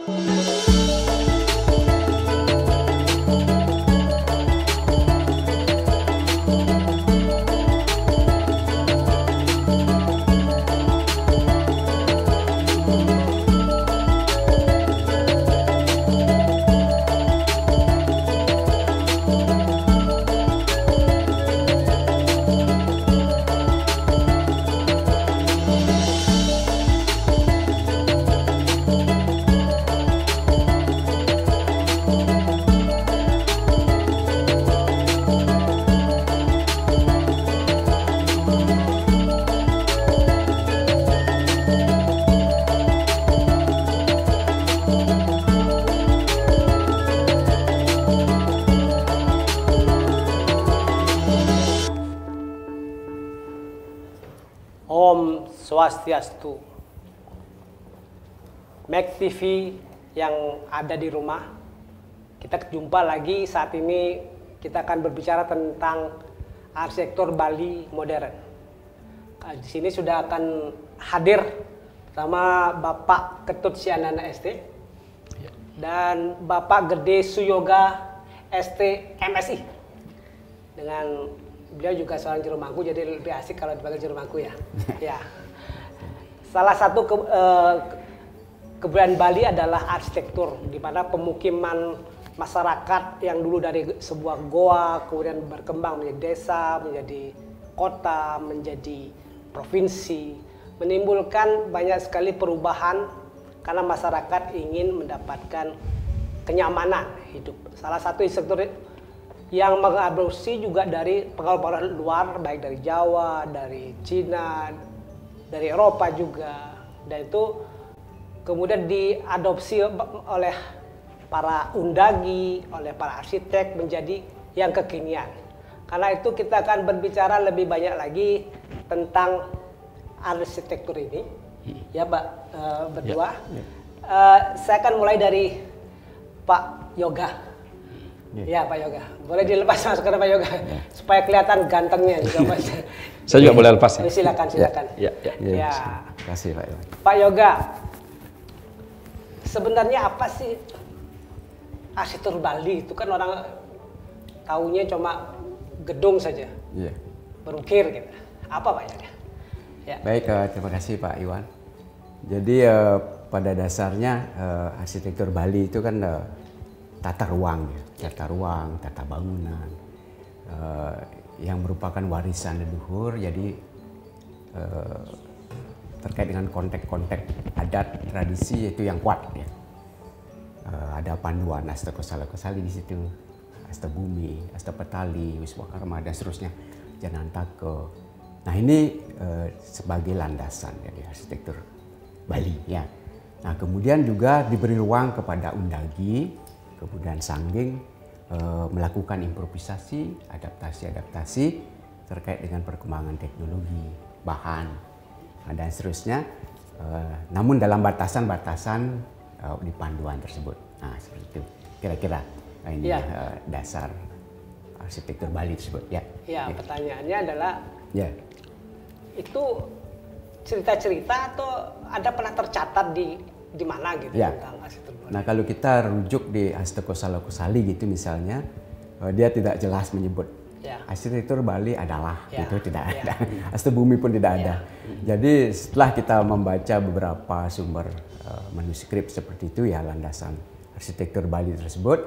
Om Swastiastu. Mac TV yang ada di rumah, kita jumpa lagi. Saat ini kita akan berbicara tentang arsitektur Bali modern. Di sini sudah akan hadir sama Bapak Ketut Sianana ST dan Bapak Gede Suyoga ST MSI. Dengan beliau juga seorang juru mangku, jadi lebih asik kalau dipanggil juru mangku ya. Ya. Salah satu kebudayaan Bali adalah arsitektur, di mana pemukiman masyarakat yang dulu dari sebuah goa kemudian berkembang menjadi desa, menjadi kota, menjadi provinsi, menimbulkan banyak sekali perubahan karena masyarakat ingin mendapatkan kenyamanan hidup. Salah satu arsitektur yang mengadopsi juga dari pengaruh-pengaruh luar, baik dari Jawa, dari Cina, dari Eropa juga, dan itu kemudian diadopsi oleh para undagi, oleh para arsitek menjadi yang kekinian. Karena itu kita akan berbicara lebih banyak lagi tentang arsitektur ini, ya Pak berdua. Saya akan mulai dari Pak Yoga. Ya Pak Yoga, boleh dilepas masuk ke Pak Yoga supaya kelihatan gantengnya juga Mas. Saya juga boleh lepas. Silakan, silakan. Ya. Terima kasih Pak Yoga. Pak Yoga, sebenarnya apa sih arsitektur Bali? Itu kan orang taunya cuma gedung saja, berukir gitu. Apa Pak Yoga? Ya. Baik, terima kasih Pak Iwan. Jadi pada dasarnya arsitektur Bali itu kan tata ruang, tata bangunan yang merupakan warisan leluhur. Jadi terkait dengan konteks-konteks adat tradisi itu yang kuat ya. Ada panduan Asta Kosala Kosali di situ, Asta Bumi, Asta Petali, Wiswakarma dan seterusnya, Janantaka. Nah ini sebagai landasan dari arsitektur Bali ya. Nah kemudian juga diberi ruang kepada undagi, kemudian sangging melakukan improvisasi, adaptasi terkait dengan perkembangan teknologi, bahan, dan seterusnya. Namun dalam batasan-batasan di panduan tersebut. Nah seperti itu kira-kira ini dasar arsitektur Bali tersebut. Ya. Pertanyaannya adalah, itu cerita-cerita atau ada pernah tercatat di mana gitu tentang arsitektur Bali? Nah kalau kita rujuk di Asta Kosala Kosali gitu misalnya, dia tidak jelas menyebut arsitektur Bali adalah itu tidak ada. Asta Bumi pun tidak ada. Jadi setelah kita membaca beberapa sumber manuskrip seperti itu ya, landasan arsitektur Bali tersebut,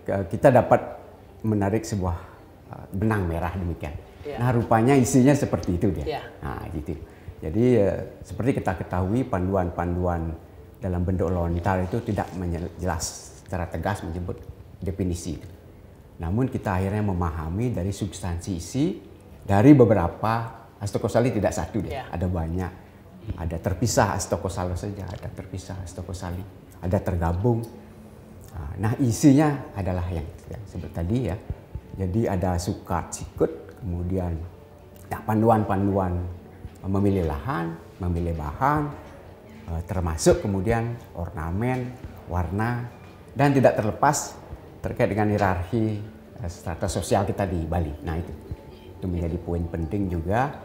kita dapat menarik sebuah benang merah demikian. Nah rupanya isinya seperti itu dia. Nah gitu. Jadi seperti kita ketahui panduan-panduan dalam bentuk lontar itu tidak jelas secara tegas menyebut definisi itu. Namun kita akhirnya memahami dari substansi isi dari beberapa Asta Kosali, tidak satu dia, ada banyak. Ada terpisah Asta Kosala saja, ada terpisah Asta Kosali, ada tergabung. Nah isinya adalah yang sebut tadi ya. Jadi ada sukat sikut, kemudian panduan-panduan memilih lahan, memilih bahan, termasuk kemudian ornamen, warna, dan tidak terlepas terkait dengan hierarki strata sosial kita di Bali. Nah itu menjadi poin penting juga,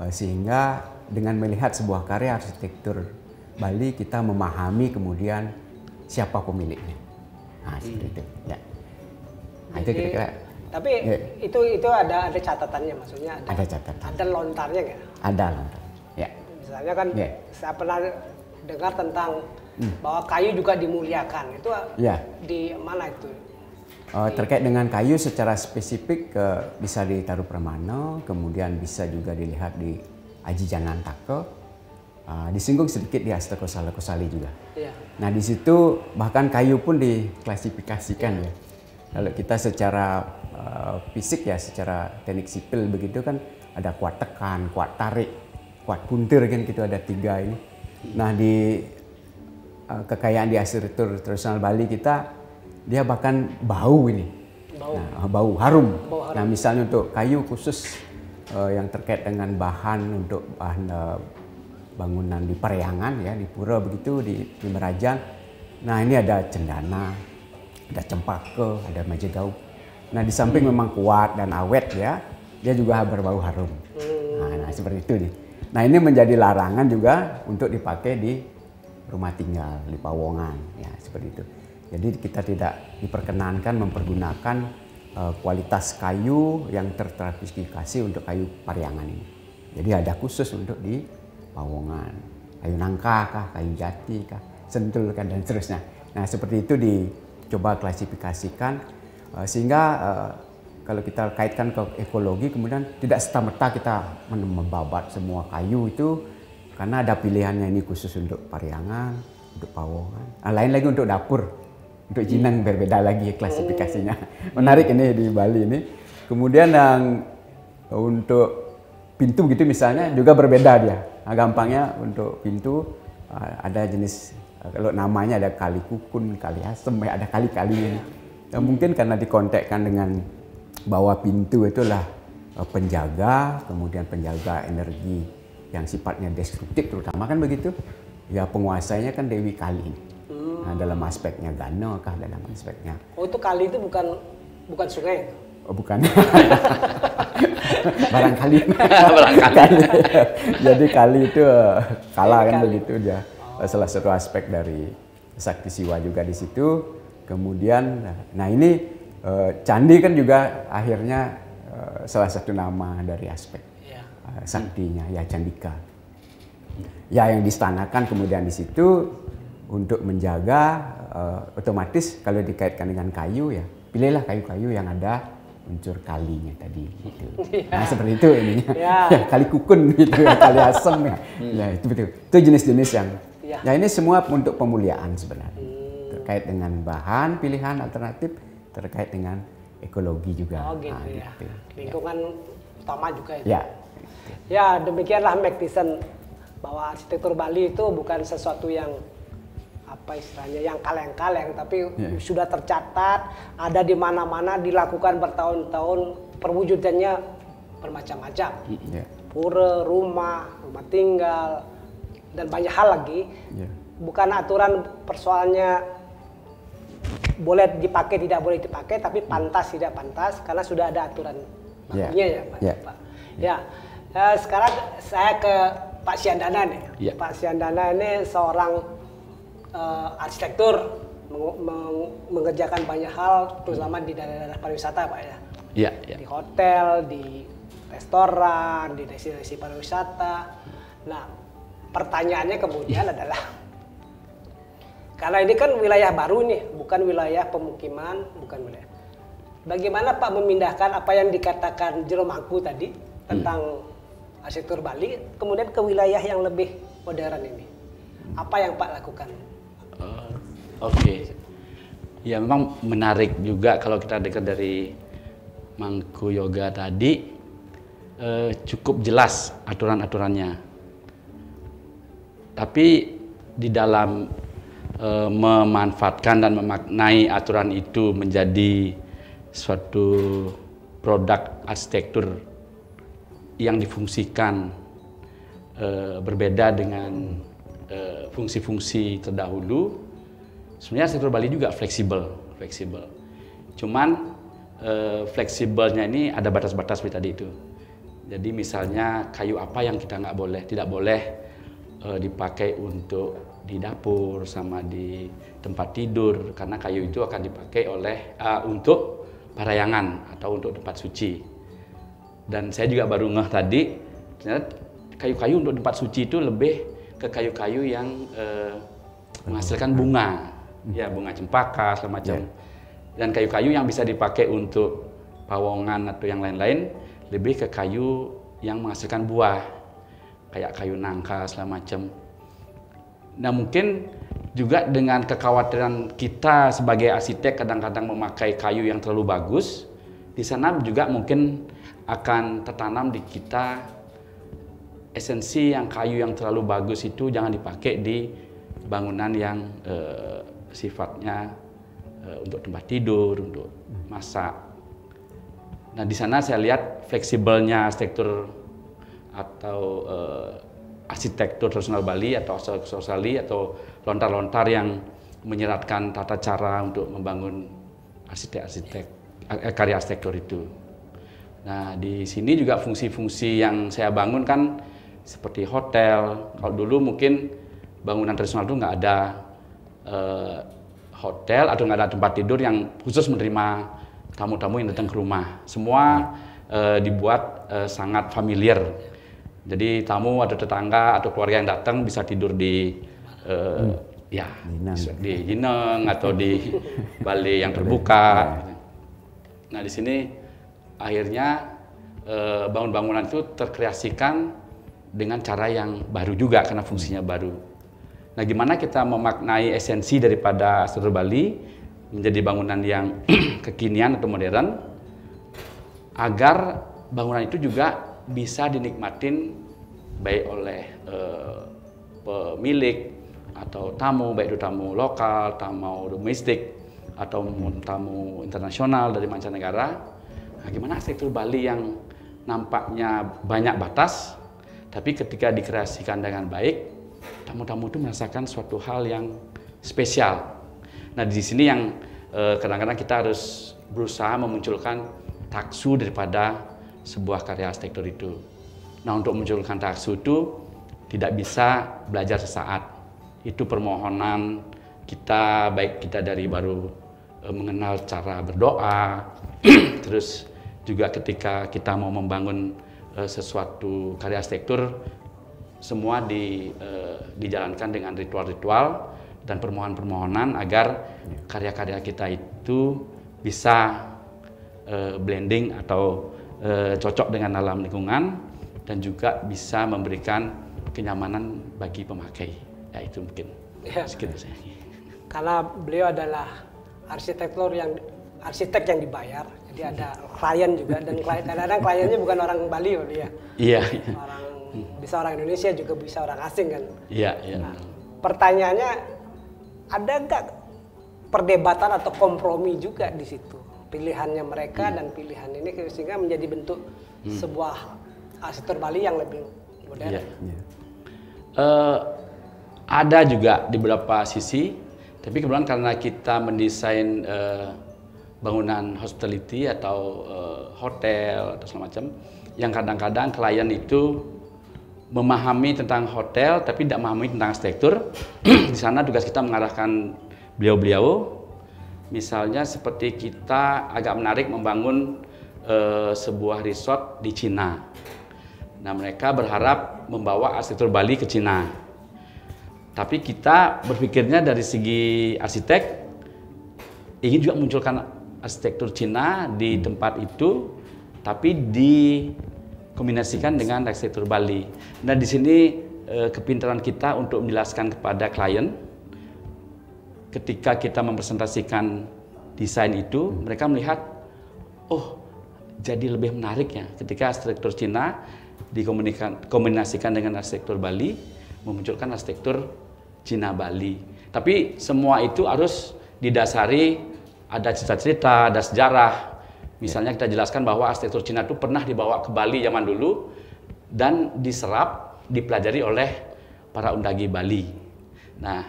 sehingga dengan melihat sebuah karya arsitektur Bali kita memahami kemudian siapa pemiliknya. Nah, seperti itu. Ya. Nah, itu kira-kira. Tapi itu ada catatannya, maksudnya ada catatan. Ada lontarnya nggak? Ada lontar. Ya. Misalnya kan saya pernah dengar tentang bahwa kayu juga dimuliakan. Itu di mana itu? Terkait dengan kayu secara spesifik bisa ditaruh Pramana, kemudian bisa juga dilihat di Aji Janantaka, disinggung sedikit di Astakosala Kosali juga. Ya. Nah di situ bahkan kayu pun diklasifikasikan ya. Kalau kita secara fisik ya, secara teknik sipil begitu kan ada kuat tekan, kuat tarik, kuat puntir kan gitu, ada 3 ini. Nah di kekayaan di arsitektur tradisional Bali kita, dia bahkan bau ini, bau harum. Nah misalnya untuk kayu khusus yang terkait dengan bahan untuk bahan bangunan di Parihyangan ya, di pura begitu, di Merajan. Nah ini ada cendana, ada cempaka, ada majegau. Nah di samping memang kuat dan awet ya, dia juga berbau harum. Nah seperti itu nih. Nah ini menjadi larangan juga untuk dipakai di rumah tinggal, di pawongan ya, seperti itu. Jadi kita tidak diperkenankan mempergunakan kualitas kayu yang tersertifikasi untuk kayu Parihyangan ini. Jadi ada khusus untuk di pawongan, kayu nangka kah, kayu jati kah, sentul kan, dan seterusnya. Nah seperti itu dicoba klasifikasikan sehingga kalau kita kaitkan ke ekologi, kemudian tidak serta-merta kita membabat semua kayu itu, karena ada pilihannya, ini khusus untuk Parihyangan, untuk pawongan, lain lagi untuk dapur. Untuk jinang berbeda lagi klasifikasinya. Menarik ini di Bali ini. Kemudian yang untuk pintu gitu misalnya juga berbeda dia. Nah, gampangnya untuk pintu ada jenis, kalau namanya ada kali kukun, kali asem, ada kali-kali ini. Ya, mungkin karena dikontekkan dengan bahwa pintu itulah penjaga, kemudian penjaga energi yang sifatnya destruktif terutama kan begitu. Ya penguasanya kan Dewi Kali. Nah, dalam aspeknya Gana kah, dalam aspeknya. Oh itu kali itu bukan sungai? Oh bukan. Barangkali. Barangkali. Jadi kali itu kala kan begitu dia. Salah satu aspek dari Sakti Siwa juga di situ. Kemudian, nah ini candi kan juga akhirnya salah satu nama dari aspek saktinya ya, Candika. Ya yang distanakan kemudian di situ. Untuk menjaga, otomatis kalau dikaitkan dengan kayu ya, pilihlah kayu-kayu yang ada unsur kalinya tadi gitu. Nah seperti itu ininya, ya, kali kukun gitu, kali asem ya. Ya itu betul. Itu jenis-jenis yang, ya ini semua untuk pemuliaan sebenarnya. Terkait dengan bahan pilihan alternatif, terkait dengan ekologi juga. Oh gitu, nah, ya. Gitu. Lingkungan utama juga itu. Ya. Ya demikianlah Magdisen, bahwa arsitektur Bali itu bukan sesuatu yang apa istilahnya yang kaleng-kaleng, tapi sudah tercatat, ada di mana-mana, dilakukan bertahun-tahun, perwujudannya bermacam-macam. Pura, rumah tinggal, dan banyak hal lagi. Bukan aturan persoalannya boleh dipakai tidak boleh dipakai, tapi pantas tidak pantas, karena sudah ada aturan bakunya ya Pak. Ya, sekarang saya ke Pak Syandana nih. Pak Syandana ini seorang arsitektur, mengerjakan banyak hal, terutama di daerah-daerah pariwisata Pak ya. Di hotel, di restoran, di destinasi pariwisata. Nah, pertanyaannya kemudian adalah, karena ini kan wilayah baru nih, bukan wilayah pemukiman, bukan wilayah. Bagaimana Pak memindahkan apa yang dikatakan Jero Mangku tadi tentang arsitektur Bali, kemudian ke wilayah yang lebih modern ini? Apa yang Pak lakukan? Oke. Ya memang menarik juga kalau kita dengar dari Mangku Yoga tadi, cukup jelas aturan-aturannya. Tapi di dalam memanfaatkan dan memaknai aturan itu menjadi suatu produk arsitektur yang difungsikan berbeda dengan fungsi-fungsi terdahulu. Sebenarnya arsitektur Bali juga fleksibel. Cuman fleksibelnya ini ada batas-batas seperti tadi itu. Jadi misalnya kayu apa yang kita tidak boleh dipakai untuk di dapur sama di tempat tidur, karena kayu itu akan dipakai untuk parahyangan atau untuk tempat suci. Dan saya juga baru ngeh tadi, ternyata kayu-kayu untuk tempat suci itu lebih ke kayu-kayu yang menghasilkan bunga, ya bunga cempaka segala macam. Dan kayu-kayu yang bisa dipakai untuk pawongan atau yang lain-lain lebih ke kayu yang menghasilkan buah, kayak kayu nangka segala macam. Nah mungkin juga dengan kekhawatiran kita sebagai arsitek kadang-kadang memakai kayu yang terlalu bagus, di sana juga mungkin akan tertanam di kita esensi yang kayu yang terlalu bagus itu jangan dipakai di bangunan yang sifatnya untuk tempat tidur, untuk masak. Nah di sana saya lihat fleksibelnya arsitektur atau arsitektur tradisional Bali atau Sosali atau lontar-lontar yang menyeratkan tata cara untuk membangun karya arsitektur itu. Nah di sini juga fungsi-fungsi yang saya bangun kan seperti hotel. Kalau dulu mungkin bangunan tradisional itu nggak ada hotel atau nggak ada tempat tidur yang khusus menerima tamu-tamu yang datang ke rumah. Semua dibuat sangat familiar. Jadi tamu atau tetangga atau keluarga yang datang bisa tidur di di jineng atau di balai yang terbuka. Nah di sini akhirnya bangunan-bangunan itu terkreasikan dengan cara yang baru juga karena fungsinya baru. Nah gimana kita memaknai esensi daripada arsitektur Bali menjadi bangunan yang kekinian atau modern agar bangunan itu juga bisa dinikmatin baik oleh pemilik atau tamu, baik itu tamu lokal, tamu domestik atau tamu internasional dari mancanegara. Nah, gimana arsitektur Bali yang nampaknya banyak batas, tapi ketika dikreasikan dengan baik, tamu-tamu itu merasakan suatu hal yang spesial. Nah di sini yang kadang-kadang kita harus berusaha memunculkan taksu daripada sebuah karya arsitektur itu. Nah untuk memunculkan taksu itu tidak bisa belajar sesaat. Itu permohonan kita, baik kita dari baru mengenal cara berdoa, terus juga ketika kita mau membangun sesuatu karya arsitektur, semua dijalankan dengan ritual-ritual dan permohonan-permohonan agar karya-karya kita itu bisa blending atau cocok dengan alam lingkungan dan juga bisa memberikan kenyamanan bagi pemakai. Ya itu mungkin sedikit saya. Karena beliau adalah arsitek yang dibayar, jadi ada klien juga, dan kadang-kadang kliennya bukan orang Bali ya. Iya. Bisa orang Indonesia juga bisa orang asing kan. Iya. Nah, pertanyaannya, ada nggak perdebatan atau kompromi juga di situ pilihannya mereka dan pilihan ini sehingga menjadi bentuk sebuah arsitektur Bali yang lebih modern. Ada juga di beberapa sisi, tapi kebetulan karena kita mendesain bangunan hospitality atau hotel atau segala macam, yang kadang-kadang klien itu memahami tentang hotel tapi tidak memahami tentang arsitektur. Di sana tugas kita mengarahkan beliau-beliau. Misalnya seperti kita agak menarik membangun sebuah resort di Cina. Nah mereka berharap membawa arsitektur Bali ke Cina. Tapi kita berpikirnya dari segi arsitek, ingin juga munculkan arsitektur Cina di tempat itu, tapi dikombinasikan dengan arsitektur Bali. Nah di sini kepintaran kita untuk menjelaskan kepada klien, ketika kita mempresentasikan desain itu, mereka melihat, oh jadi lebih menarik ya ketika arsitektur Cina dikombinasikan dengan arsitektur Bali, memunculkan arsitektur Cina Bali. Tapi semua itu harus didasari ada cerita-cerita, ada sejarah. Misalnya kita jelaskan bahwa arsitektur Cina itu pernah dibawa ke Bali zaman dulu dan diserap, dipelajari oleh para undagi Bali. Nah,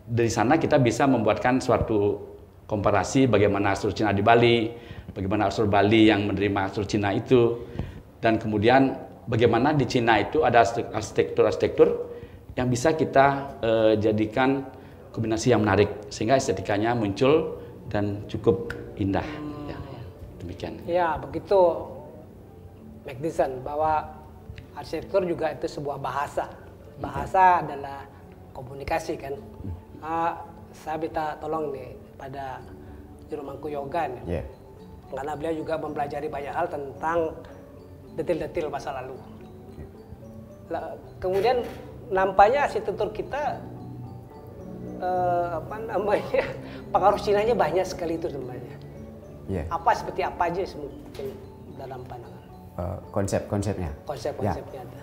dari sana kita bisa membuatkan suatu komparasi bagaimana arsitektur Cina di Bali, bagaimana arsitektur Bali yang menerima arsitektur Cina itu, dan kemudian bagaimana di Cina itu ada arsitektur-arsitektur yang bisa kita jadikan kombinasi yang menarik sehingga estetikanya muncul dan cukup indah. Ya, demikian. Ya, begitu Magdison, bahwa arsitektur juga itu sebuah bahasa. Bahasa adalah komunikasi kan. Saya minta tolong nih pada Juru Mangku Yoga nih. Yeah. Karena beliau juga mempelajari banyak hal tentang detil-detil masa lalu. Kemudian nampaknya arsitektur kita pengaruh Cinanya banyak sekali itu sebenarnya. Yeah. Seperti apa aja mungkin dalam pandangan? Konsep-konsepnya. Konsep-konsepnya Ya. ada.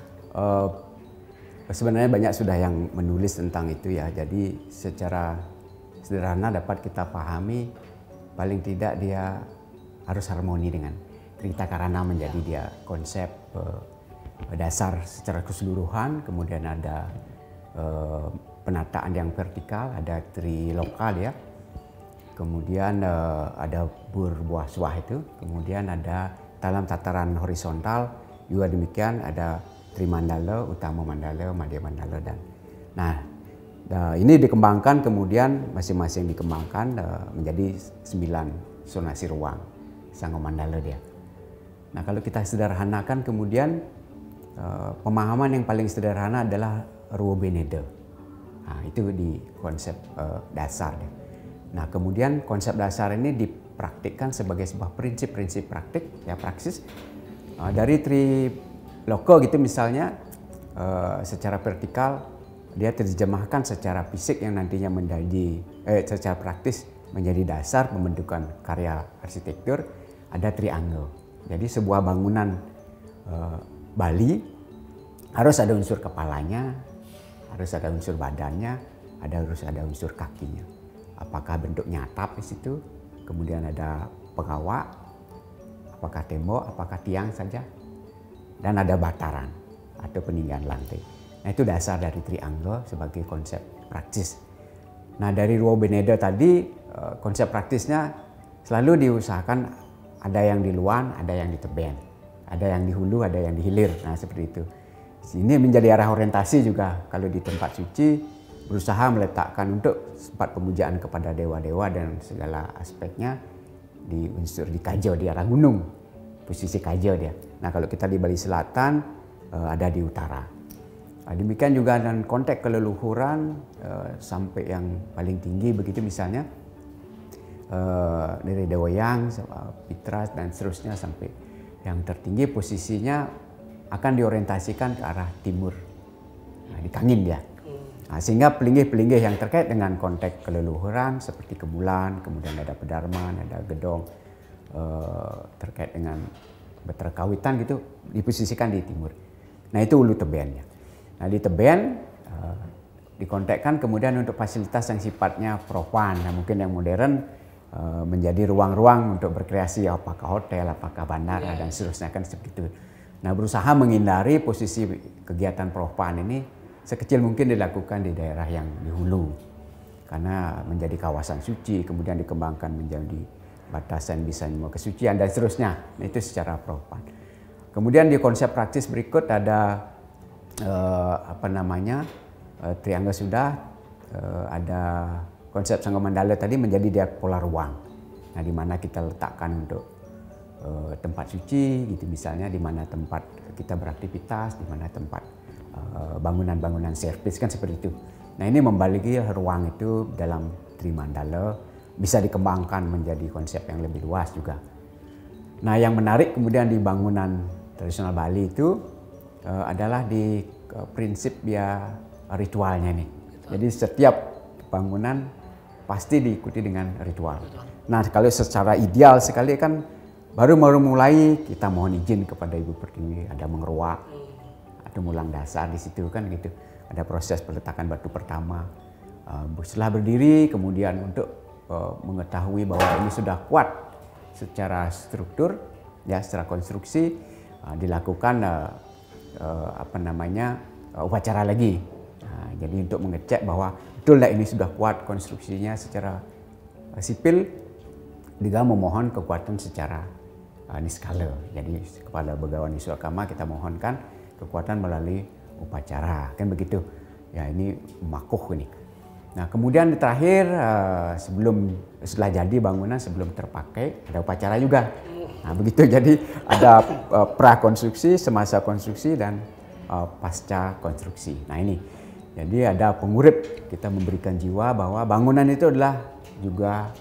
Sebenarnya banyak sudah yang menulis tentang itu ya. Jadi secara sederhana dapat kita pahami, paling tidak dia harus harmoni dengan Trita Karana menjadi dia konsep dasar secara keseluruhan. Kemudian ada penataan yang vertikal, ada trilokal ya. Kemudian ada berbuah suah itu. Kemudian ada dalam tataran horizontal juga demikian, ada Trimandala, Utama Mandala, Madhya Mandala dan ini dikembangkan, kemudian masing-masing dikembangkan menjadi 9 zonasi ruang Sangga Mandala dia. Nah, kalau kita sederhanakan kemudian pemahaman yang paling sederhana adalah Ruo Benede. Nah, itu di konsep dasar dia. Nah, kemudian konsep dasar ini dipraktikkan sebagai sebuah prinsip-prinsip praktik ya, praksis dari triloko gitu misalnya, secara vertikal dia terjemahkan secara fisik yang nantinya menjadi secara praktis menjadi dasar pembentukan karya arsitektur. Ada triangle. Jadi sebuah bangunan Bali harus ada unsur kepalanya, harus ada unsur badannya, harus ada unsur kakinya. Apakah bentuknya atap di situ, kemudian ada pengawak, apakah tembok, apakah tiang saja, dan ada bataran atau peninggian lantai. Nah, itu dasar dari triangle sebagai konsep praktis. Nah, dari Ruo Benede tadi konsep praktisnya selalu diusahakan ada yang di luar, ada yang di tebing, ada yang di hulu, ada yang di hilir. Nah, seperti itu. Ini menjadi arah orientasi juga kalau di tempat suci, berusaha meletakkan untuk tempat pemujaan kepada dewa-dewa dan segala aspeknya di unsur di Kajo, di arah gunung, posisi Kajo dia. Nah, kalau kita di Bali Selatan ada di utara. Demikian juga dan konteks keleluhuran sampai yang paling tinggi begitu misalnya dari Dewa-yang, Pitras dan seterusnya sampai yang tertinggi posisinya akan diorientasikan ke arah timur. Nah, di Kangin dia. Nah, sehingga pelinggih-pelinggih yang terkait dengan konteks keleluhuran seperti Kebulan, kemudian ada Pedarman, ada Gedong terkait dengan Beterkawitan gitu diposisikan di timur. Nah, itu ulu tebennya. Nah, di teben dikontekkan kemudian untuk fasilitas yang sifatnya profan, nah, mungkin yang modern menjadi ruang-ruang untuk berkreasi, apakah hotel, apakah bandara dan seterusnya kan seperti itu. Nah, berusaha menghindari posisi kegiatan profan ini sekecil mungkin dilakukan di daerah yang di hulu karena menjadi kawasan suci, kemudian dikembangkan menjadi batasan bisa kesucian dan seterusnya. Nah, itu secara profan. Kemudian di konsep praktis berikut ada triangle sudah, ada konsep Sangga Mandala tadi menjadi dia pola ruang. Nah, di mana kita letakkan untuk tempat suci gitu misalnya, di mana tempat kita beraktivitas, di mana tempat bangunan-bangunan servis kan seperti itu. Nah, ini membagi ruang itu dalam Trimandala bisa dikembangkan menjadi konsep yang lebih luas juga. Nah, yang menarik kemudian di bangunan tradisional Bali itu adalah di prinsip dia ritualnya nih. Jadi setiap bangunan pasti diikuti dengan ritual. Nah, kalau secara ideal sekali kan baru mulai kita mohon izin kepada Ibu Pertiwi, ada mengeruak, ada mulang dasar di situ kan gitu. Ada proses peletakan batu pertama. Setelah berdiri kemudian untuk mengetahui bahwa ini sudah kuat secara struktur ya, secara konstruksi dilakukan upacara lagi. Nah, jadi untuk mengecek bahwa betul ini sudah kuat konstruksinya secara sipil, juga memohon kekuatan secara niskala. Jadi kepada Begawan Wiswakama kita mohonkan kekuatan melalui upacara, kan begitu. ya ini makuh ini. Nah kemudian terakhir setelah jadi bangunan sebelum terpakai ada upacara juga. Nah begitu, jadi ada prakonstruksi, semasa konstruksi dan pasca konstruksi. Nah ini, jadi ada pengurip, kita memberikan jiwa bahwa bangunan itu adalah juga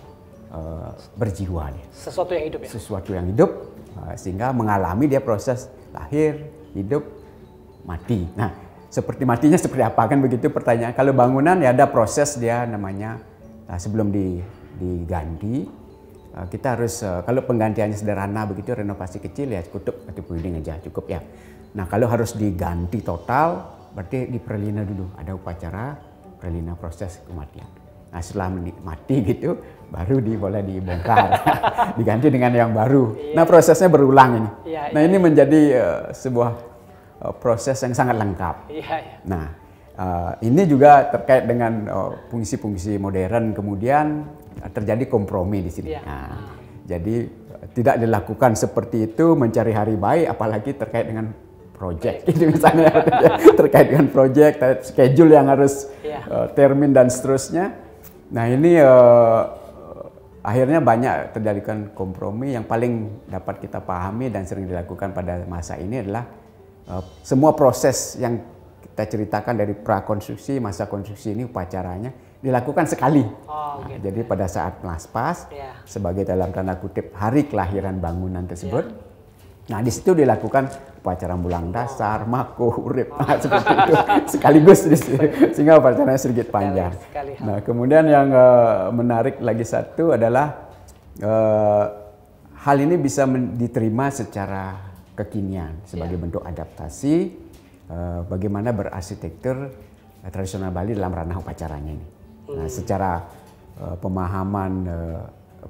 berjiwa. Sesuatu yang hidup ya? Sesuatu yang hidup, sehingga mengalami dia proses lahir, hidup, mati. Nah seperti matinya seperti apa kan begitu pertanyaan. Kalau bangunan ya ada proses dia namanya, sebelum diganti kita harus, kalau penggantiannya sederhana begitu, renovasi kecil ya tutup atau building aja cukup ya. Nah kalau harus diganti total berarti diperlina dulu, ada upacara perlina proses kematian. Nah setelah mati gitu baru boleh dibongkar diganti dengan yang baru. Nah prosesnya berulang ini. Nah ini menjadi sebuah proses yang sangat lengkap. Nah ini juga terkait dengan fungsi-fungsi modern, kemudian terjadi kompromi di sini. Nah, jadi tidak dilakukan seperti itu mencari hari baik, apalagi terkait dengan proyek. Itu misalnya terkait dengan proyek, schedule yang harus termin dan seterusnya. Nah ini akhirnya banyak terjadikan kompromi. Yang paling dapat kita pahami dan sering dilakukan pada masa ini adalah semua proses yang kita ceritakan dari prakonstruksi, masa konstruksi ini upacaranya dilakukan sekali. Jadi pada saat melaspas, sebagai dalam tanda kutip hari kelahiran bangunan tersebut, nah di situ dilakukan upacara bulang dasar, makuh, urip, seperti itu sekaligus sehingga upacaranya sedikit panjang. Nah kemudian yang menarik lagi satu adalah hal ini bisa diterima secara kekinian sebagai bentuk adaptasi bagaimana berarsitektur tradisional Bali dalam ranah upacaranya ini. Nah, secara pemahaman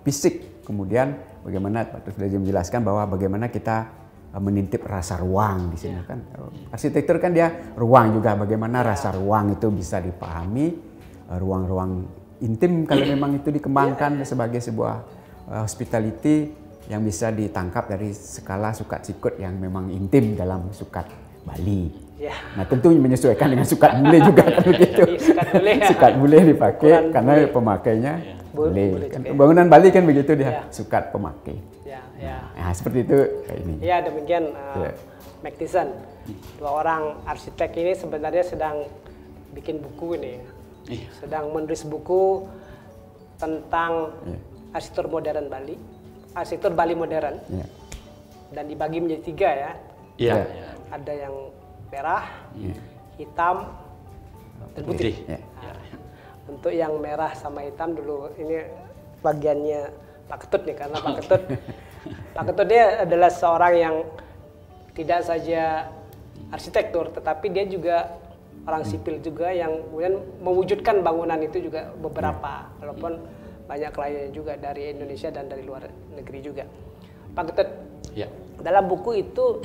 fisik, kemudian bagaimana Pak sudah menjelaskan bahwa bagaimana kita menintip rasa ruang di sini kan. Arsitektur kan dia ruang juga, bagaimana rasa ruang itu bisa dipahami, ruang-ruang intim kalau memang itu dikembangkan sebagai sebuah hospitality yang bisa ditangkap dari skala sukat sikut yang memang intim dalam sukat Bali. Nah tentu menyesuaikan dengan sukat bule juga kan begitu. Sukat bule dipakai karena pemakainya bule. Bangunan Bali kan begitu dia, sukat pemakai. Nah seperti itu kayak ini. Ya demikian Mactison. Dua orang arsitek ini sebenarnya sedang bikin buku ini. Sedang menulis buku tentang arsitektur modern Bali. Arsitektur Bali modern dan dibagi menjadi 3 ya. Ada yang merah, hitam, dan putih. Untuk yang merah sama hitam dulu ini bagiannya Pak Ketut nih, karena Pak Ketut dia adalah seorang yang tidak saja arsitektur, tetapi dia juga orang sipil juga yang kemudian mewujudkan bangunan itu juga beberapa, walaupun banyak kliennya juga dari Indonesia dan dari luar negeri juga. Pak Ketut, dalam buku itu,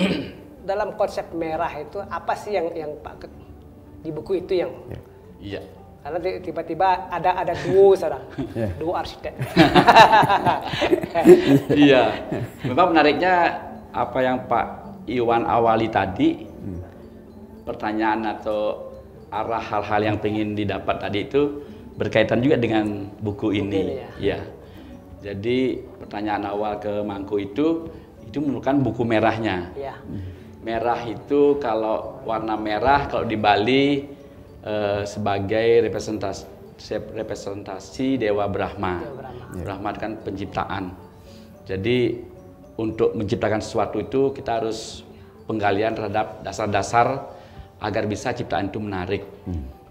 dalam konsep merah itu apa sih yang Pak Ketut di buku itu yang? Karena tiba-tiba ada duo sekarang, duo arsitek. Memang menariknya apa yang Pak Iwan awali tadi, pertanyaan atau arah hal-hal yang ingin didapat tadi itu berkaitan juga dengan buku ini. Jadi pertanyaan awal ke Mangku itu merupakan buku merahnya. Merah itu kalau warna merah kalau di Bali sebagai representasi Dewa Brahma. Brahma kan penciptaan. Jadi untuk menciptakan sesuatu itu kita harus penggalian terhadap dasar-dasar agar bisa ciptaan itu menarik.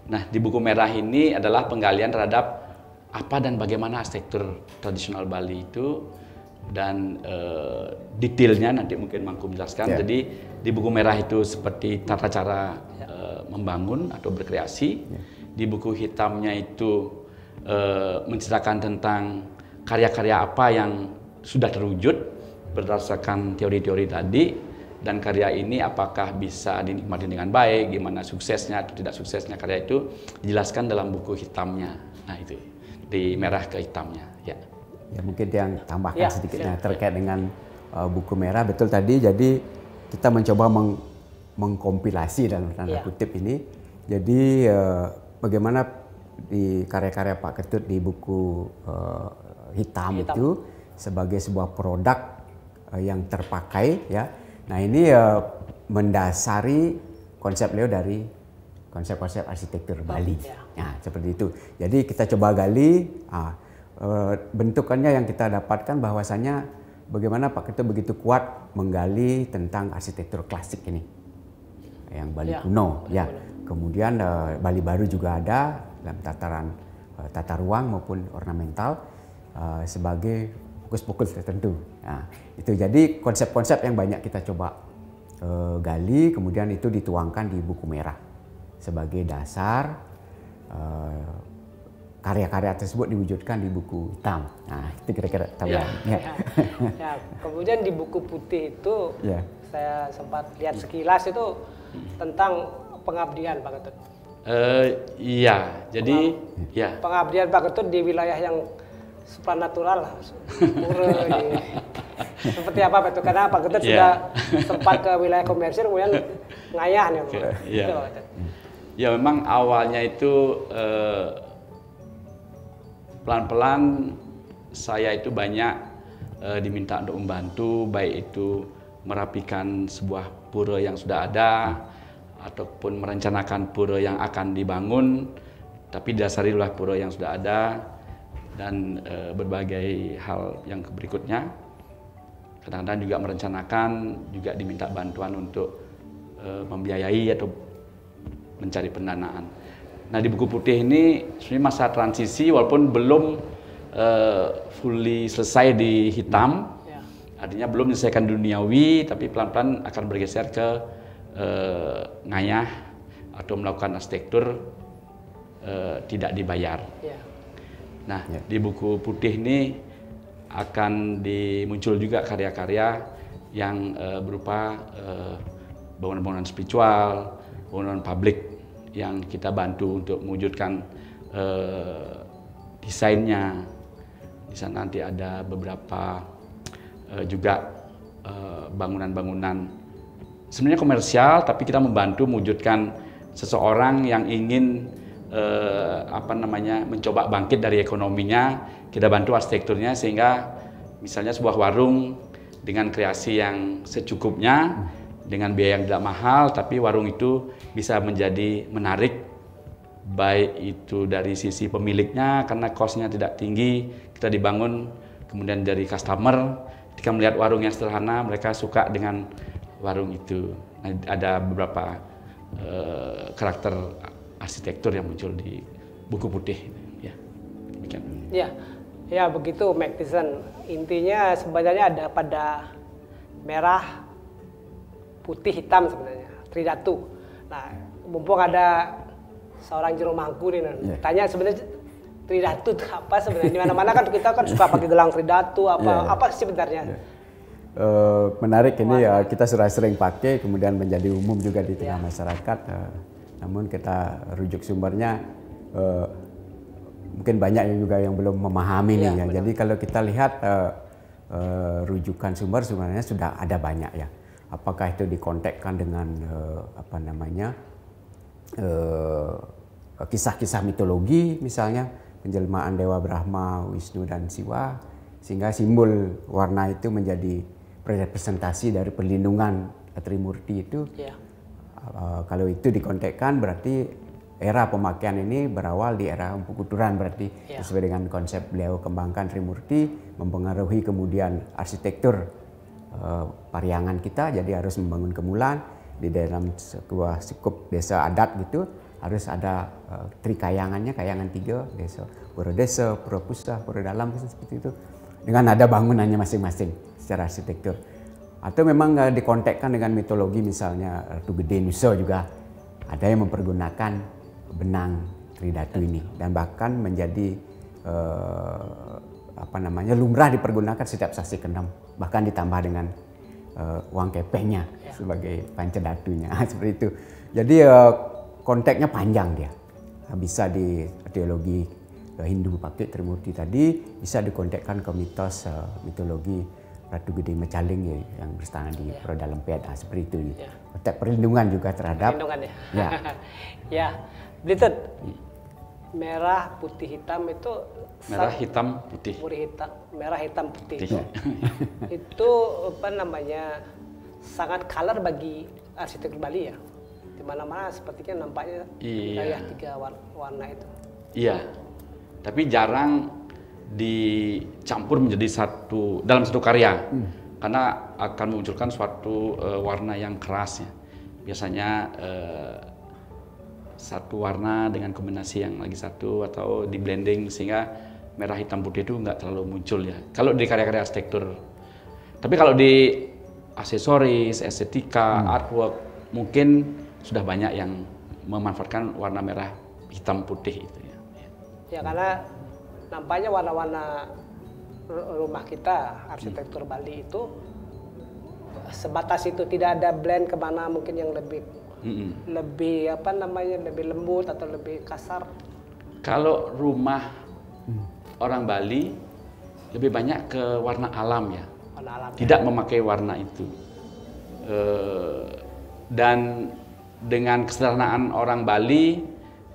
Nah, di buku merah ini adalah penggalian terhadap apa dan bagaimana arsitektur tradisional Bali itu dan detailnya nanti mungkin Mangku menjelaskan. Jadi di buku merah itu seperti tata cara membangun atau berkreasi. Di buku hitamnya itu menceritakan tentang karya-karya apa yang sudah terwujud berdasarkan teori-teori tadi. Dan karya ini apakah bisa dinikmati dengan baik, gimana suksesnya atau tidak suksesnya karya itu dijelaskan dalam buku hitamnya. Nah itu, di merah ke hitamnya. Ya mungkin yang tambahkan sedikitnya terkait dengan buku merah, betul tadi. Jadi kita mencoba mengkompilasi dalam tanda kutip ini Jadi bagaimana di karya-karya Pak Ketut di buku hitam itu sebagai sebuah produk yang terpakai ya. Nah ini mendasari konsep beliau dari konsep-konsep arsitektur Bali. Nah seperti itu. Jadi kita coba gali bentukannya yang kita dapatkan bahwasanya bagaimana Pak Ketut begitu kuat menggali tentang arsitektur klasik ini, yang Bali kuno ya. Kemudian Bali baru juga ada dalam tataran tata ruang maupun ornamental sebagai fokus-fokus tertentu. Nah, itu jadi konsep-konsep yang banyak kita coba gali, kemudian itu dituangkan di buku merah sebagai dasar. Karya-karya tersebut diwujudkan di buku hitam. Nah, itu kira-kira tambahannya. Ya, kemudian di buku putih itu saya sempat lihat sekilas itu tentang pengabdian Pak Ketut. Iya, jadi pengabdian Pak Ketut di wilayah yang supranatural lah, seperti apa Pak Ketut? Karena Pak Ketut sudah sempat ke wilayah komersil, kemudian ngayah nih Pak. Ya memang awalnya itu pelan-pelan saya itu banyak diminta untuk membantu, baik itu merapikan sebuah pura yang sudah ada ataupun merencanakan pura yang akan dibangun, tapi didasari oleh pura yang sudah ada dan berbagai hal yang berikutnya. Kadang-kadang juga merencanakan, juga diminta bantuan untuk membiayai atau mencari pendanaan. Nah di buku putih ini sebenarnya masa transisi walaupun belum fully selesai di hitam, artinya belum menyelesaikan duniawi, tapi pelan-pelan akan bergeser ke ngayah atau melakukan arsitektur tidak dibayar. Nah di buku putih ini akan dimuncul juga karya-karya yang berupa bangunan-bangunan spiritual, bangunan publik yang kita bantu untuk mewujudkan desainnya. Di sana nanti ada beberapa juga bangunan-bangunan sebenarnya komersial, tapi kita membantu mewujudkan seseorang yang ingin mencoba bangkit dari ekonominya. Kita bantu arsitekturnya sehingga misalnya sebuah warung dengan kreasi yang secukupnya, dengan biaya yang tidak mahal, tapi warung itu bisa menjadi menarik, baik itu dari sisi pemiliknya karena cost-nya tidak tinggi, kita dibangun, kemudian dari customer, ketika melihat warung yang sederhana, mereka suka dengan warung itu. Nah, ada beberapa karakter arsitektur yang muncul di buku putih. Ya, demikian. Ya begitu, Mac Tyson. Intinya sebenarnya ada pada merah, putih, hitam sebenarnya, tridatu. Nah, mumpung ada seorang juru mangku nih, tanya sebenarnya tridatu itu apa sebenarnya? Di mana-mana kan kita kan suka pakai gelang tridatu, apa sih sebenarnya? Menarik ini ya, kita sudah sering pakai, kemudian menjadi umum juga di tengah masyarakat. Namun kita rujuk sumbernya mungkin banyak yang juga yang belum memahami nih ya. Jadi kalau kita lihat rujukan sumber sebenarnya sudah ada banyak ya. Apakah itu dikontekkan dengan kisah-kisah mitologi misalnya, penjelmaan Dewa Brahma, Wisnu dan Siwa, sehingga simbol warna itu menjadi representasi dari perlindungan Trimurti itu. Kalau itu dikontekkan berarti era pemakaian ini berawal di era Empu Kuturan, berarti sesuai dengan konsep beliau kembangkan Trimurti, mempengaruhi kemudian arsitektur Pariangan kita, jadi harus membangun kemulan di dalam sebuah skup desa adat gitu, harus ada trikayangannya, kayangan 3, desa Pura Desa, Pura Pusah, Pura Dalam, seperti itu, dengan ada bangunannya masing-masing secara arsitektur. Atau memang dikontekkan dengan mitologi, misalnya Ratu Gede Nusa juga ada yang mempergunakan benang tridatu ini, dan bahkan menjadi lumrah dipergunakan setiap sasi ke-6, bahkan ditambah dengan uang kepengnya sebagai pancadatunya, seperti itu. Jadi konteksnya panjang dia, bisa di teologi Hindu pakai Trimurti tadi, bisa dikontekkan ke mitos mitologi Ratu Gede Mecaling ya, yang berstana di Peroda Lempet, seperti itu. Konteks perlindungan juga terhadap. Perlindungan ya. Ya, Blitted. Merah, putih, hitam itu. Merah, hitam, putih. Merah, hitam, putih. Itu apa namanya? Sangat color bagi arsitektur Bali ya. Di mana-mana sepertinya nampaknya gaya 3 warna itu. Iya. Tapi jarang dicampur menjadi dalam satu karya. Karena akan memunculkan suatu warna yang keras ya. Biasanya satu warna dengan kombinasi yang lagi satu atau di blending sehingga merah hitam putih itu nggak terlalu muncul ya. Kalau di karya-karya arsitektur. Tapi kalau di aksesoris, estetika, artwork mungkin sudah banyak yang memanfaatkan warna merah hitam putih itu ya. Ya karena nampaknya warna-warna rumah kita arsitektur Bali itu sebatas itu, tidak ada blend kemana mungkin yang lebih apa namanya, lebih lembut atau lebih kasar. Kalau rumah orang Bali lebih banyak ke warna alam ya. Warna alam. Tidak memakai warna itu. Dan dengan kesederhanaan orang Bali,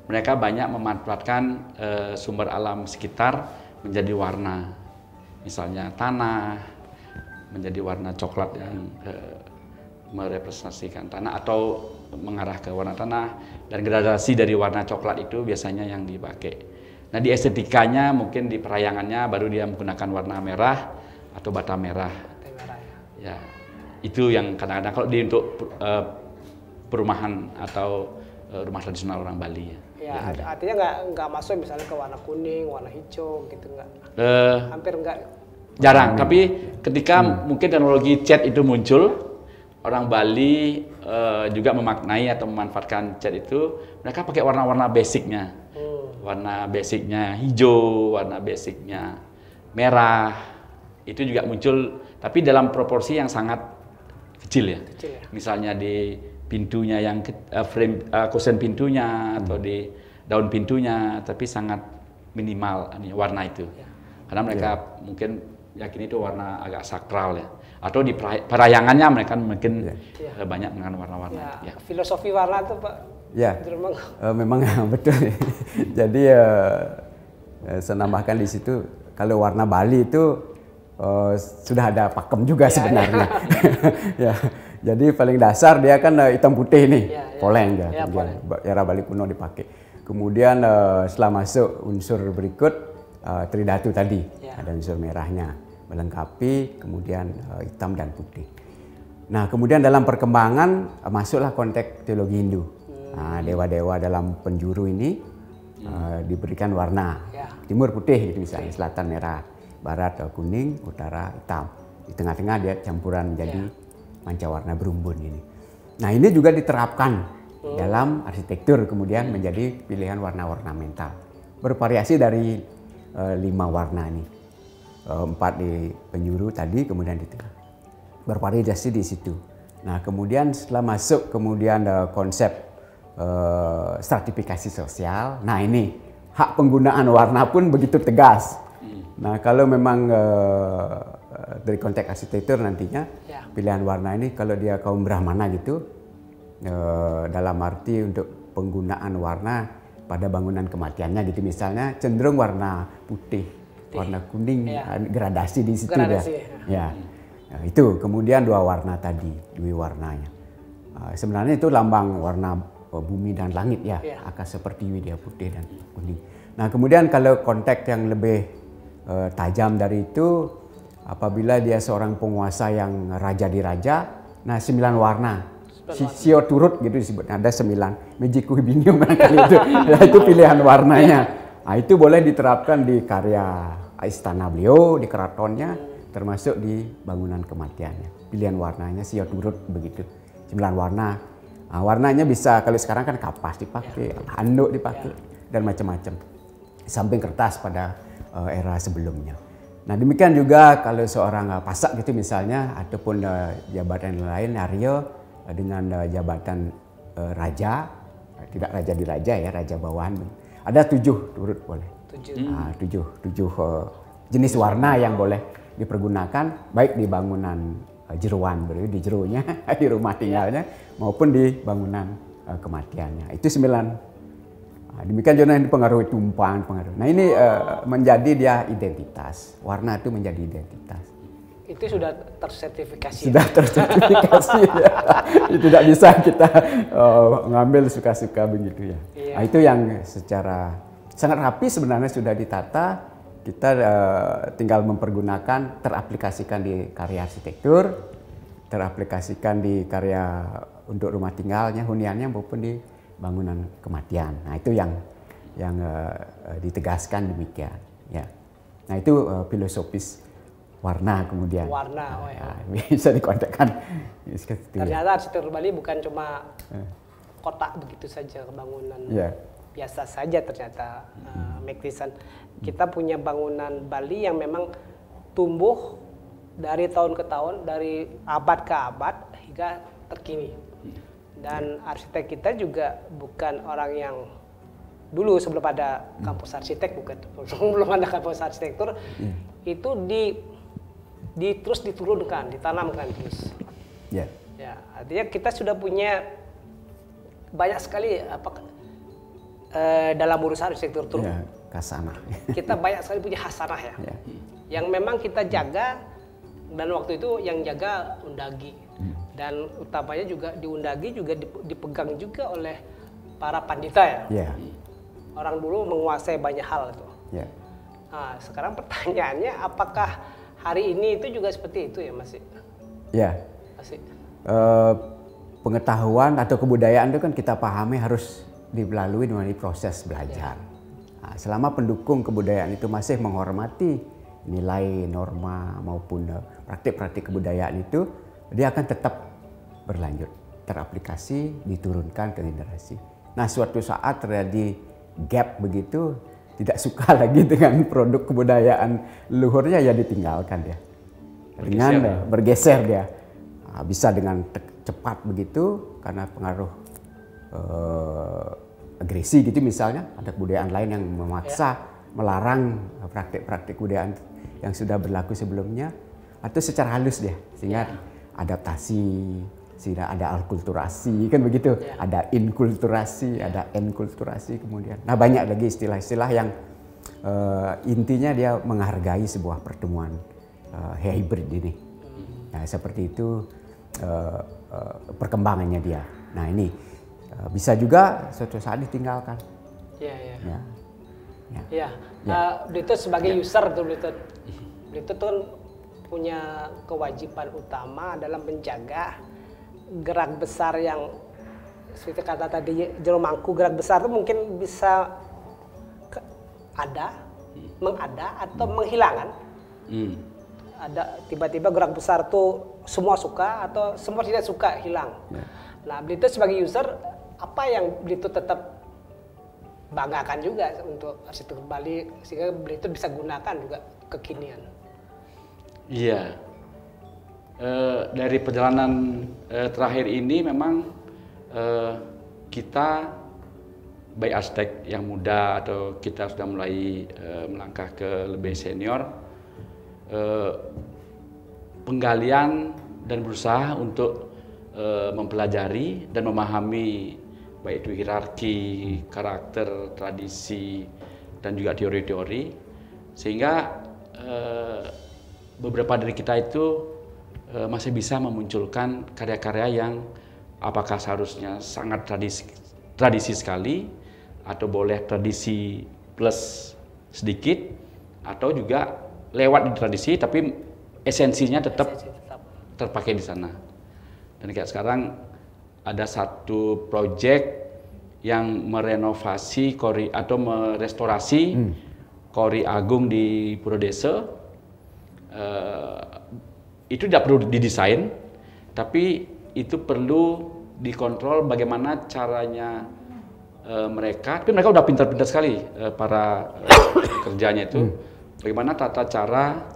mereka banyak memanfaatkan sumber alam sekitar menjadi warna. Misalnya tanah menjadi warna coklat yang merepresentasikan tanah atau mengarah ke warna tanah, dan gradasi dari warna coklat itu biasanya yang dipakai. Nah, di estetikanya mungkin di perayangannya baru dia menggunakan warna merah atau bata merah. Ya, itu yang kadang-kadang kalau untuk perumahan atau rumah tradisional orang Bali ya. Ya, artinya nggak masuk misalnya ke warna kuning, warna hijau gitu nggak? Hampir nggak. Jarang. Tapi ketika mungkin teknologi cat itu muncul, orang Bali juga memaknai atau memanfaatkan cat itu, mereka pakai warna-warna basicnya. Warna basicnya hijau, warna basicnya merah, itu juga muncul, tapi dalam proporsi yang sangat kecil ya. Misalnya di pintunya yang frame kusen pintunya atau di daun pintunya, tapi sangat minimal warna itu. Karena mereka mungkin yakin itu warna agak sakral ya. Atau di perayangannya mereka mungkin banyak dengan warna-warna. Ya. Filosofi warna itu Pak. Ya, memang betul. Jadi saya nambahkan di situ, kalau warna Bali itu sudah ada pakem juga sebenarnya. Ya, jadi paling dasar dia kan hitam putih nih, poleng ya. Era Bali kuno dipakai. Kemudian setelah masuk unsur berikut tridatu tadi, ada unsur merahnya melengkapi, kemudian hitam dan putih. Nah, kemudian dalam perkembangan masuklah konteks teologi Hindu. Nah, dewa-dewa dalam penjuru ini diberikan warna. Timur putih gitu misalnya, selatan merah, barat kuning, utara hitam. Di tengah-tengah dia campuran menjadi manca warna berumbun ini. Nah, ini juga diterapkan dalam arsitektur, kemudian menjadi pilihan warna ornamental. Bervariasi dari 5 warna ini. 4 di penjuru tadi, kemudian di tengah. Bervariasi di situ. Nah, kemudian setelah masuk kemudian konsep stratifikasi sosial. Nah, ini hak penggunaan warna pun begitu tegas. Nah, kalau memang dari konteks arsitektur nantinya pilihan warna ini kalau dia kaum Brahmana gitu, dalam arti untuk penggunaan warna pada bangunan kematiannya gitu misalnya cenderung warna putih. Warna kuning, gradasi di situ ya. Nah, itu kemudian 2 warna tadi, 2 warnanya. Sebenarnya itu lambang warna bumi dan langit ya, akasa pertiwi dia putih dan kuning. Nah, kemudian kalau konteks yang lebih tajam dari itu, apabila dia seorang penguasa yang raja di raja, nah 9 warna. Sio turut gitu disebut, ada 9. Mejiku hibinium barangkali itu. Nah, itu pilihan warnanya. Nah, itu boleh diterapkan di karya istana beliau, di keratonnya, termasuk di bangunan kematiannya. Pilihan warnanya sio turut begitu. 9 warna. Nah, warnanya bisa, kalau sekarang kan kapas dipakai, handuk dipakai, dan macam-macam. Samping kertas pada era sebelumnya. Nah, demikian juga kalau seorang pasak gitu misalnya, ataupun jabatan lain, Aryo dengan jabatan raja, tidak raja di raja ya, raja bawahan. Ada 7 turut boleh. 7 jenis warna yang boleh dipergunakan baik di bangunan jeruan, berarti di jerunya, di rumah tinggalnya, maupun di bangunan kematiannya. Itu 9. Demikian juga yang dipengaruhi tumpang, Nah ini menjadi dia identitas. Warna itu menjadi identitas. Itu sudah tersertifikasi. Sudah tersertifikasi. Ya. Tidak bisa kita ngambil suka-suka begitu ya. Nah, itu yang secara sangat rapi sebenarnya sudah ditata. Kita tinggal mempergunakan, teraplikasikan di karya arsitektur, teraplikasikan di karya untuk rumah tinggalnya, huniannya maupun di bangunan kematian. Nah itu yang ditegaskan demikian. Ya. Nah itu filosofis warna kemudian. Warna, bisa dikontekkan. Ternyata arsitektur Bali bukan cuma kotak begitu saja, bangunan biasa saja ternyata, Mektisan. Kita punya bangunan Bali yang memang tumbuh dari tahun ke tahun, dari abad ke abad hingga terkini. Dan arsitek kita juga bukan orang yang dulu sebelum ada kampus arsitek, bukan sebelum ada kampus arsitektur, itu terus diturunkan, ditanamkan terus. Ya, artinya kita sudah punya banyak sekali dalam urusan arsitektur itu. Kasanah. Kita banyak sekali punya hasanah yang memang kita jaga, dan waktu itu yang jaga Undagi. Dan utamanya juga di Undagi juga dipegang juga oleh para pandita Orang dulu menguasai banyak hal itu. Nah, sekarang pertanyaannya, apakah hari ini itu juga seperti itu ya, Mas? Masih. Pengetahuan atau kebudayaan itu kan kita pahami harus dilalui melalui proses belajar. Nah, selama pendukung kebudayaan itu masih menghormati nilai, norma maupun praktik-praktik kebudayaan itu, dia akan tetap berlanjut, teraplikasi, diturunkan ke generasi. Nah, suatu saat terjadi gap begitu, tidak suka lagi dengan produk kebudayaan leluhurnya, ya ditinggalkan dia. Dengan bergeser dia. Nah, bisa dengan cepat begitu karena pengaruh agresi gitu misalnya, ada kebudayaan lain yang memaksa melarang praktik-praktik kebudayaan yang sudah berlaku sebelumnya, atau secara halus dia sehingga adaptasi, sehingga ada alkulturasi kan begitu, ada inkulturasi, ada enkulturasi kemudian. Nah banyak lagi istilah-istilah yang intinya dia menghargai sebuah pertemuan hybrid ini. Nah seperti itu perkembangannya dia. Nah ini bisa juga suatu saat ditinggalkan. Itu sebagai user tuh, itu tuh punya kewajiban utama dalam menjaga gerak besar yang seperti kata tadi Jero Mangku, gerak besar itu mungkin bisa mengada atau menghilangkan. Ada tiba-tiba gerak besar tuh semua suka atau semua tidak suka, hilang. Nah, Blito sebagai user, apa yang Blito tetap banggakan juga untuk arsitektur Bali sehingga Blito bisa gunakan juga kekinian? Iya, dari perjalanan terakhir ini memang kita baik arsitek yang muda atau kita sudah mulai melangkah ke lebih senior, penggalian dan berusaha untuk mempelajari dan memahami baik itu hierarki, karakter, tradisi, dan juga teori-teori, sehingga beberapa dari kita itu masih bisa memunculkan karya-karya yang apakah seharusnya sangat tradisi sekali, atau boleh tradisi plus sedikit, atau juga lewat di tradisi tapi esensinya tetap terpakai di sana. Dan kayak sekarang ada satu proyek yang merenovasi atau merestorasi Kori Agung di Purwodesa. Itu tidak perlu didesain, tapi itu perlu dikontrol bagaimana caranya mereka. Tapi mereka udah pintar-pintar sekali para kerjanya itu. Bagaimana tata cara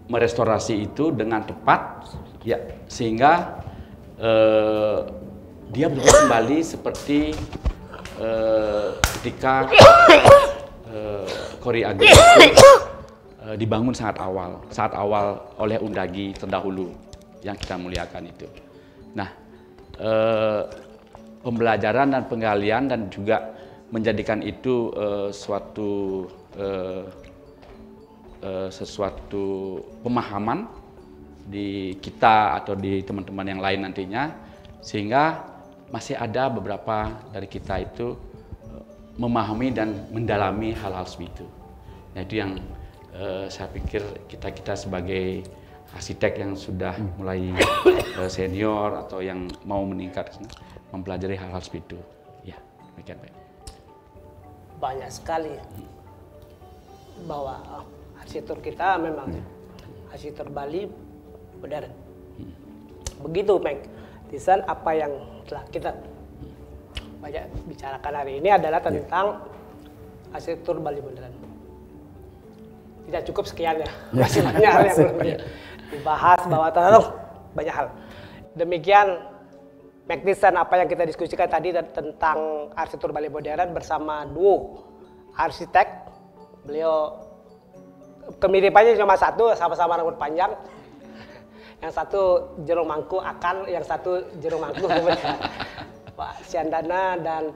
merestorasi itu dengan tepat, ya, sehingga dia berubah kembali seperti ketika Kori Agung itu dibangun saat awal oleh Undagi terdahulu yang kita muliakan itu. Nah, pembelajaran dan penggalian dan juga menjadikan itu sesuatu pemahaman di kita atau di teman-teman yang lain nantinya, sehingga masih ada beberapa dari kita itu memahami dan mendalami hal-hal seperti itu. Nah, itu yang saya pikir kita sebagai arsitek yang sudah mulai senior atau yang mau meningkat mempelajari hal-hal seperti itu. Ya, demikian Pak. Banyak sekali bahwa arsitektur kita memang arsitektur Bali modern. Begitu, Meg. Desain apa yang telah kita banyak bicarakan hari ini adalah tentang arsitektur Bali modern. Tidak cukup sekian ya, masih banyak hal yang belum dibahas bahwa banyak hal. Demikian Meg Desain apa yang kita diskusikan tadi tentang arsitektur Bali modern bersama duo arsitek. Beliau kemiripannya cuma satu, sama-sama rambut panjang. Yang satu Jerung Mangku Akan, yang satu Jerung Mangku Pak Syandana dan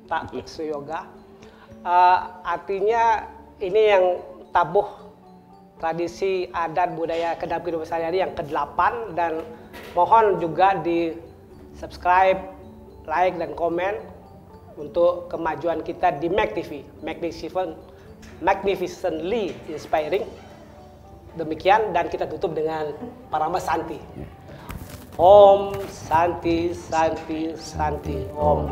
Pak Suyoga. Artinya ini yang tabuh tradisi adat budaya kedap kehidupan sehari-hari yang ke-8, dan mohon juga di subscribe, like, dan komen untuk kemajuan kita di Meg TV, Magnificently Inspiring. Demikian, dan kita tutup dengan Parama Santi. Om Santi Santi Santi Om.